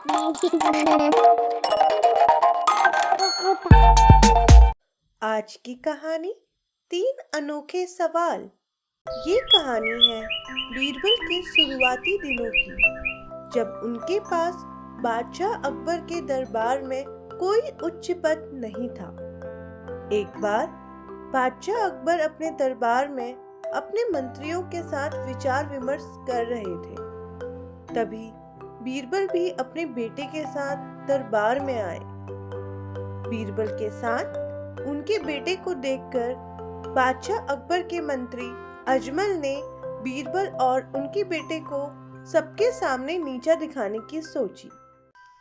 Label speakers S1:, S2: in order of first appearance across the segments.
S1: आज की कहानी 3 अनोखे सवाल। ये कहानी है बीरबल के शुरुआती दिनों की, जब उनके पास बादशाह अकबर के दरबार में कोई उच्च पद नहीं था। एक बार बादशाह अकबर अपने दरबार में अपने मंत्रियों के साथ विचार विमर्श कर रहे थे। तभी बीरबल भी अपने बेटे के साथ दरबार में आए। बीरबल के साथ उनके बेटे को देखकर बादशाह अकबर के मंत्री अजमल ने बीरबल और उनके बेटे को सबके सामने नीचा दिखाने की सोची।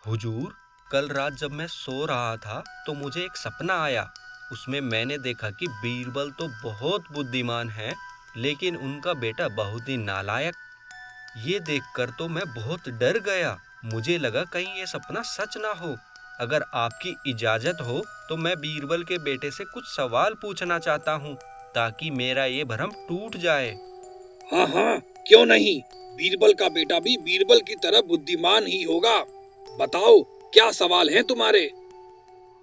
S2: हुजूर, कल रात जब मैं सो रहा था तो मुझे एक सपना आया। उसमें मैंने देखा कि बीरबल तो बहुत बुद्धिमान है, लेकिन उनका बेटा बहुत ही नालायक। ये देखकर तो मैं बहुत डर गया। मुझे लगा कहीं ये सपना सच ना हो। अगर आपकी इजाजत हो तो मैं बीरबल के बेटे से कुछ सवाल पूछना चाहता हूँ, ताकि मेरा ये भ्रम टूट जाए।
S3: हाँ हाँ, क्यों नहीं। बीरबल का बेटा भी बीरबल की तरह बुद्धिमान ही होगा। बताओ, क्या सवाल हैं तुम्हारे?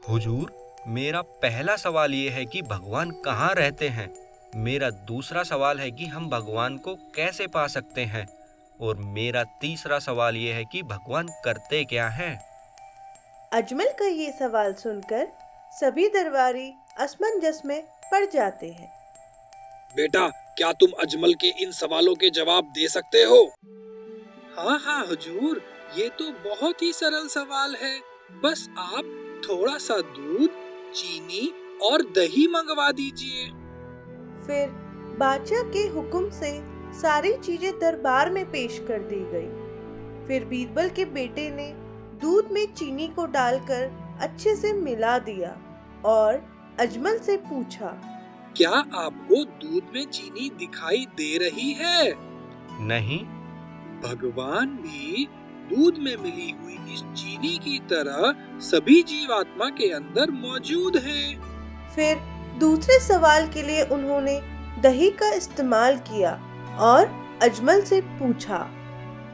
S2: हुजूर, मेरा पहला सवाल ये है कि भगवान कहाँ रहते हैं। मेरा दूसरा सवाल है कि हम भगवान को कैसे पा सकते हैं। और मेरा तीसरा सवाल ये है कि भगवान करते क्या हैं।
S1: अजमल का ये सवाल सुनकर सभी दरबारी असमंजस में पड़ जाते हैं।
S3: बेटा, क्या तुम अजमल के इन सवालों के जवाब दे सकते हो? हाँ हाँ हुजूर, ये तो बहुत ही सरल सवाल है। बस आप थोड़ा सा दूध, चीनी और दही मंगवा दीजिए।
S1: फिर बादशाह के हुक्म से सारी चीजें दरबार में पेश कर दी गई। फिर बीरबल के बेटे ने दूध में चीनी को डालकर अच्छे से मिला दिया और अजमल से पूछा,
S3: क्या आपको दूध में चीनी दिखाई दे रही है?
S2: नहीं।
S3: भगवान भी दूध में मिली हुई इस चीनी की तरह सभी जीवात्मा के अंदर मौजूद हैं।
S1: फिर दूसरे सवाल के लिए उन्होंने दही का इस्तेमाल किया और अजमल से पूछा,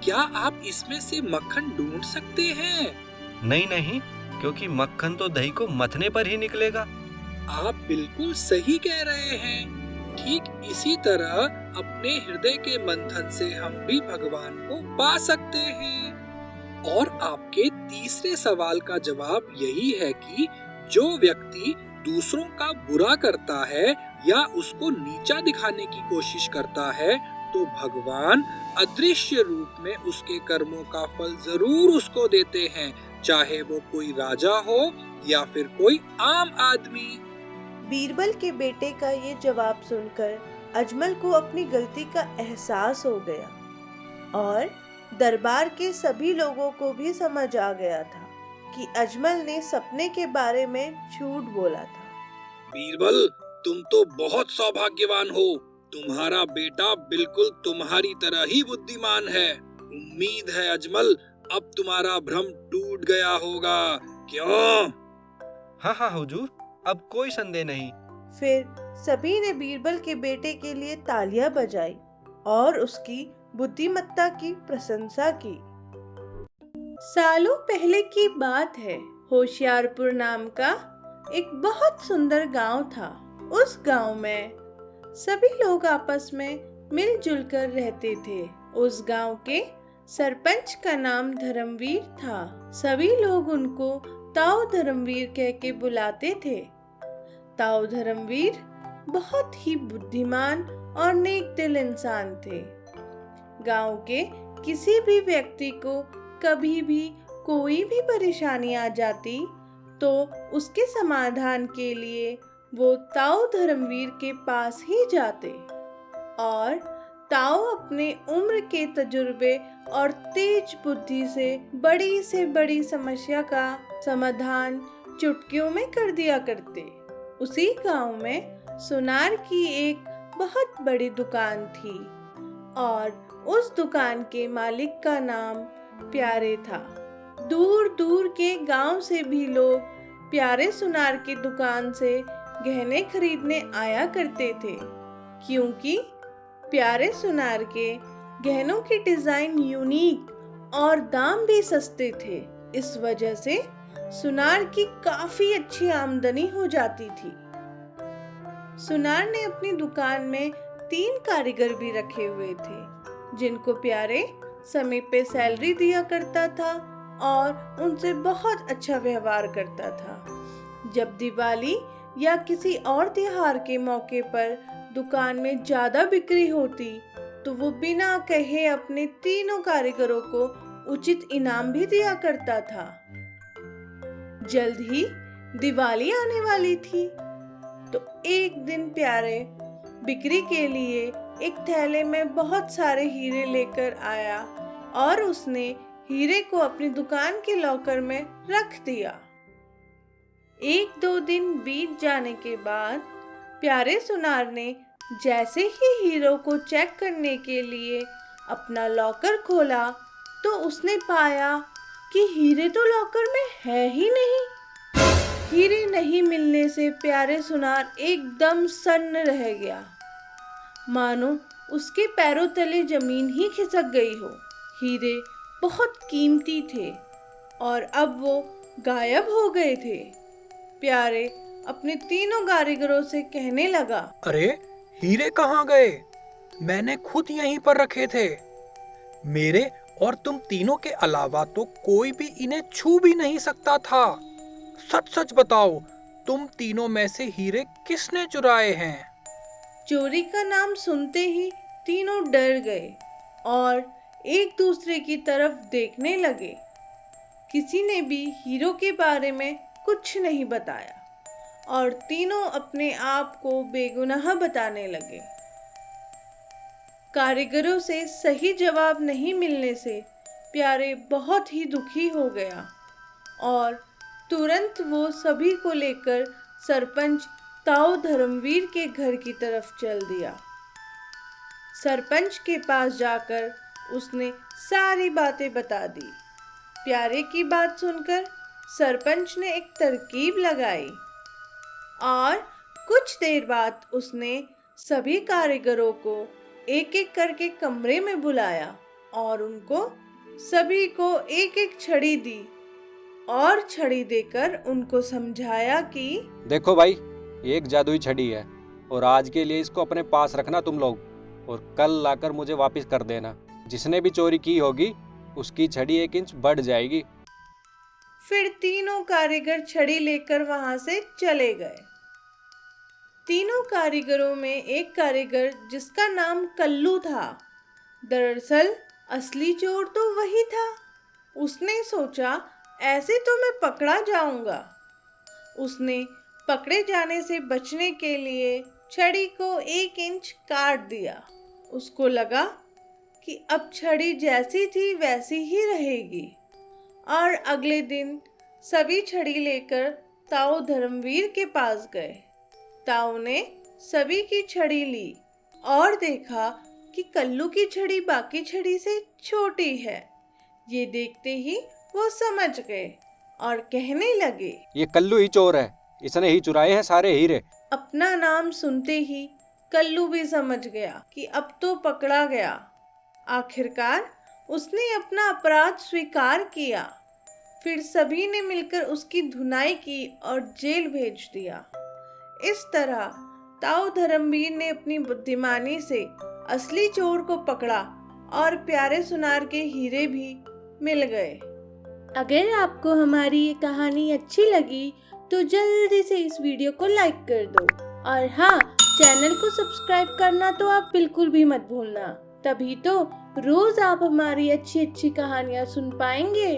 S3: क्या आप इसमें से मक्खन ढूंढ सकते हैं?
S2: नहीं नहीं, क्योंकि मक्खन तो दही को मथने पर ही निकलेगा।
S3: आप बिल्कुल सही कह रहे हैं। ठीक इसी तरह अपने हृदय के मंथन से हम भी भगवान को पा सकते हैं। और आपके तीसरे सवाल का जवाब यही है कि जो व्यक्ति दूसरों का बुरा करता है या उसको नीचा दिखाने की कोशिश करता है, तो भगवान अदृश्य रूप में उसके कर्मों का फल जरूर उसको देते हैं, चाहे वो कोई राजा हो या फिर कोई आम आदमी।
S1: बीरबल के बेटे का ये जवाब सुनकर अजमल को अपनी गलती का एहसास हो गया और दरबार के सभी लोगों को भी समझ आ गया था कि अजमल ने सपने के बारे में झूठ बोला था।
S3: बीरबल, तुम तो बहुत सौभाग्यवान हो। तुम्हारा बेटा बिल्कुल तुम्हारी तरह ही बुद्धिमान है। उम्मीद है अजमल, अब तुम्हारा भ्रम टूट गया होगा, क्यों?
S2: हाँ हाँ हुजूर, अब कोई संदेह नहीं।
S1: फिर सभी ने बीरबल के बेटे के लिए तालियां बजाई और उसकी बुद्धिमत्ता की प्रशंसा की। सालों पहले की बात है। होशियारपुर नाम का एक बहुत सुंदर गांव था। उस गांव में सभी लोग आपस में मिलजुल कर रहते थे। उस गांव के सरपंच का नाम धर्मवीर था। सभी लोग उनको ताऊ धर्मवीर कह के बुलाते थे। ताऊ धर्मवीर बहुत ही बुद्धिमान और नेक दिल इंसान थे। गांव के किसी भी व्यक्ति को कभी भी कोई भी परेशानी आ जाती तो उसके समाधान के लिए वो ताऊ धर्मवीर के पास ही जाते और ताऊ अपने उम्र के तजुर्बे और तेज बुद्धि से बड़ी समस्या का समाधान चुटकियों में कर दिया करते। उसी गांव में सुनार की एक बहुत बड़ी दुकान थी और उस दुकान के मालिक का नाम प्यारे था। दूर दूर के गांव से भी लोग प्यारे सुनार की दुकान से गहने खरीदने आया करते थे, क्योंकि प्यारे सुनार के गहनों की डिजाइन यूनिक और दाम भी सस्ते थे। इस वजह से सुनार की काफी अच्छी आमदनी हो जाती थी। सुनार ने अपनी दुकान में 3 कारीगर भी रखे हुए थे, जिनको प्यारे समय पे सैलरी दिया करता था और उनसे बहुत अच्छा व्यवहार करता था। जब दिवाली या किसी और त्योहार के मौके पर दुकान में ज्यादा बिक्री होती तो वो बिना कहे अपने तीनों कारीगरों को उचित इनाम भी दिया करता था। जल्द ही दिवाली आने वाली थी, तो एक दिन प्यारे बिक्री के लिए एक थैले में बहुत सारे हीरे लेकर आया और उसने हीरे को अपनी दुकान के लॉकर में रख दिया। 1-2 दिन बीत जाने के बाद प्यारे सुनार ने जैसे ही हीरो को चेक करने के लिए अपना लॉकर खोला तो उसने पाया कि हीरे तो लॉकर में है ही नहीं। हीरे नहीं मिलने से प्यारे सुनार एकदम सन्न रह गया, मानो उसके पैरों तले जमीन ही खिसक गई हो। हीरे बहुत कीमती थे और अब वो गायब हो गए थे। प्यारे अपने तीनों कारीगरों से कहने लगा,
S3: अरे हीरे कहाँ गए? मैंने खुद यहीं पर रखे थे। मेरे और तुम तीनों के अलावा तो कोई भी इन्हें छू भी नहीं सकता था। सच सच बताओ, तुम तीनों में से हीरे किसने चुराए हैं?
S1: चोरी का नाम सुनते ही तीनों डर गए और एक दूसरे की तरफ देखने लगे। किसी ने भी हीरो के बारे में कुछ नहीं बताया और तीनों अपने आप को बेगुनाह बताने लगे। कारीगरों से सही जवाब नहीं मिलने से प्यारे बहुत ही दुखी हो गया और तुरंत वो सभी को लेकर सरपंच ताऊ धर्मवीर के घर की तरफ चल दिया। सरपंच के पास जाकर उसने सारी बातें बता दी। प्यारे की बात सुनकर सरपंच ने एक तरकीब लगाई और कुछ देर बाद उसने सभी कारीगरों को एक एक करके कमरे में बुलाया और उनको सभी को एक एक छड़ी दी और छड़ी देकर उनको समझाया कि
S2: देखो भाई, ये एक जादुई छड़ी है और आज के लिए इसको अपने पास रखना तुम लोग, और कल लाकर मुझे वापस कर देना। जिसने भी चोरी की होगी उसकी छड़ी 1 इंच बढ़ जाएगी।
S1: फिर तीनों कारीगर छड़ी लेकर वहां से चले गए। तीनों कारीगरों में एक कारीगर जिसका नाम कल्लू था, दरअसल असली चोर तो वही था। उसने सोचा ऐसे तो मैं पकड़ा जाऊंगा। उसने पकड़े जाने से बचने के लिए छड़ी को 1 इंच काट दिया। उसको लगा कि अब छड़ी जैसी थी वैसी ही रहेगी और अगले दिन सभी छड़ी लेकर ताऊ धर्मवीर के पास गए। ताऊ ने सभी की छड़ी ली और देखा कि कल्लू की छड़ी बाकी छड़ी से छोटी है। ये देखते ही वो समझ गए और कहने लगे,
S2: ये कल्लू ही चोर है, इसने ही चुराए हैं सारे हीरे।
S1: अपना नाम सुनते ही कल्लू भी समझ गया कि अब तो पकड़ा गया। आखिरकार उसने अपना अपराध स्वीकार किया। फिर सभी ने मिलकर उसकी धुनाई की और जेल भेज दिया। इस तरह ताऊ धर्मवीर ने अपनी बुद्धिमानी से असली चोर को पकड़ा और प्यारे सुनार के हीरे भी मिल गए। अगर आपको हमारी ये कहानी अच्छी लगी तो जल्दी से इस वीडियो को लाइक कर दो और हाँ, चैनल को सब्सक्राइब करना तो आप बिल्कुल भी मत भूलना। तभी तो रोज आप हमारी अच्छी अच्छी कहानियाँ सुन पाएंगे।